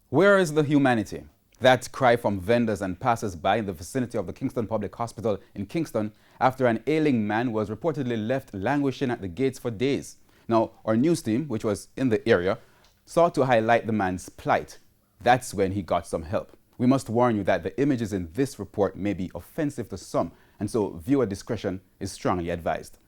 Where is the humanity? That cry from vendors and passers-by in the vicinity of the Kingston Public Hospital in Kingston after an ailing man was reportedly left languishing at the gates for days. Now, our news team, which was in the area, sought to highlight the man's plight. That's when he got some help. We must warn you that the images in this report may be offensive to some, and so viewer discretion is strongly advised.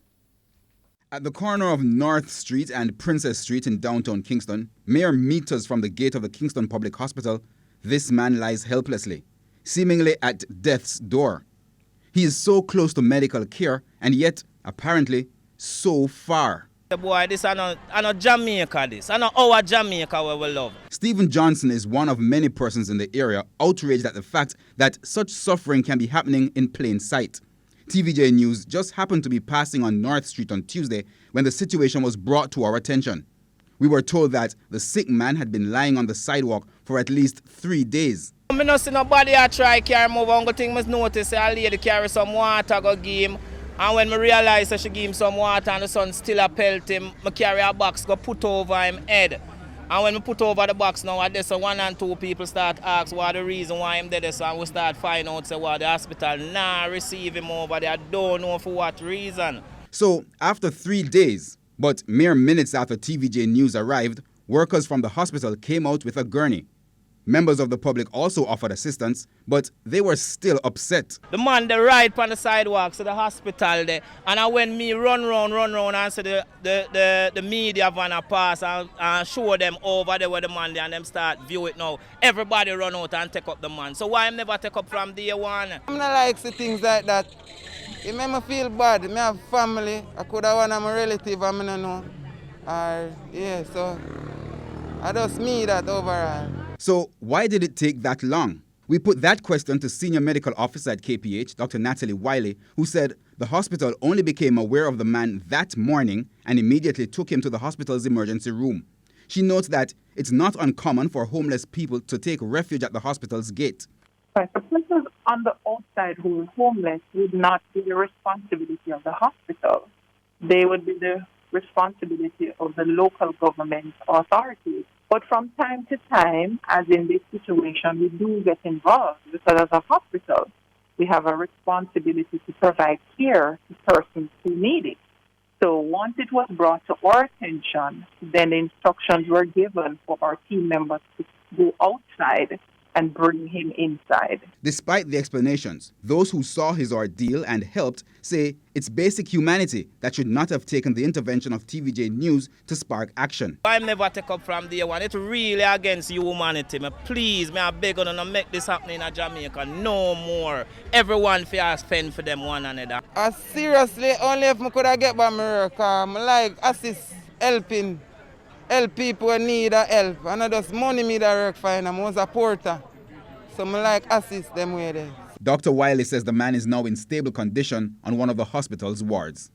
At the corner of North Street and Princess Street in downtown Kingston, mere meters from the gate of the Kingston Public Hospital, this man lies helplessly, seemingly at death's door. He is so close to medical care and yet, apparently, so far. Boy, this is not Jamaica, this. I know our Jamaica where we love. Stephen Johnson is one of many persons in the area outraged at the fact that such suffering can be happening in plain sight. TVJ News just happened to be passing on North Street on Tuesday when the situation was brought to our attention. We were told that the sick man had been lying on the sidewalk for at least 3 days. I don't see nobody try carry move. Only thing I notice a lady carry some water go give him. And when I realize that she give him some water and the sun still a pelt him, I carry a box go put over him head. And when we put over the box now, so 1 and 2 people start ask what the reason why I'm dead. So and we start finding out say what the hospital receive him over there. I don't know for what reason. So after 3 days, but mere minutes after TVJ News arrived, workers from the hospital came out with a gurney. Members of the public also offered assistance, but they were still upset. The man they ride on the sidewalk to the hospital there, and when me run round and see the media van pass and show them over there where the man there and them start view it now. Everybody run out and take up the man. So why I never take up from day one? I'm not like see things like that. It make me feel bad. I have family. I could have one of my relative I don't know. So I just me that overall. So why did it take that long? We put that question to Senior Medical Officer at KPH, Dr. Natalie Wiley, who said the hospital only became aware of the man that morning and immediately took him to the hospital's emergency room. She notes that it's not uncommon for homeless people to take refuge at the hospital's gate. But the persons on the outside who are homeless would not be the responsibility of the hospital. They would be the responsibility of the local government authorities. But from time to time, as in this situation, we do get involved because as a hospital, we have a responsibility to provide care to persons who need it. So once it was brought to our attention, then the instructions were given for our team members to go outside and bring him inside. Despite the explanations, those who saw his ordeal and helped say it's basic humanity that should not have taken the intervention of TVJ News to spark action. I never take up from day one. It's really against humanity. Please, I beg you not make this happen in Jamaica no more. Everyone feels fend for them one another. Seriously, only if I could have get by my work, I like assist, help people who need help. And I just money me that work for them. I was a porter. So I like assist them with it. Dr. Wiley says the man is now in stable condition on one of the hospital's wards.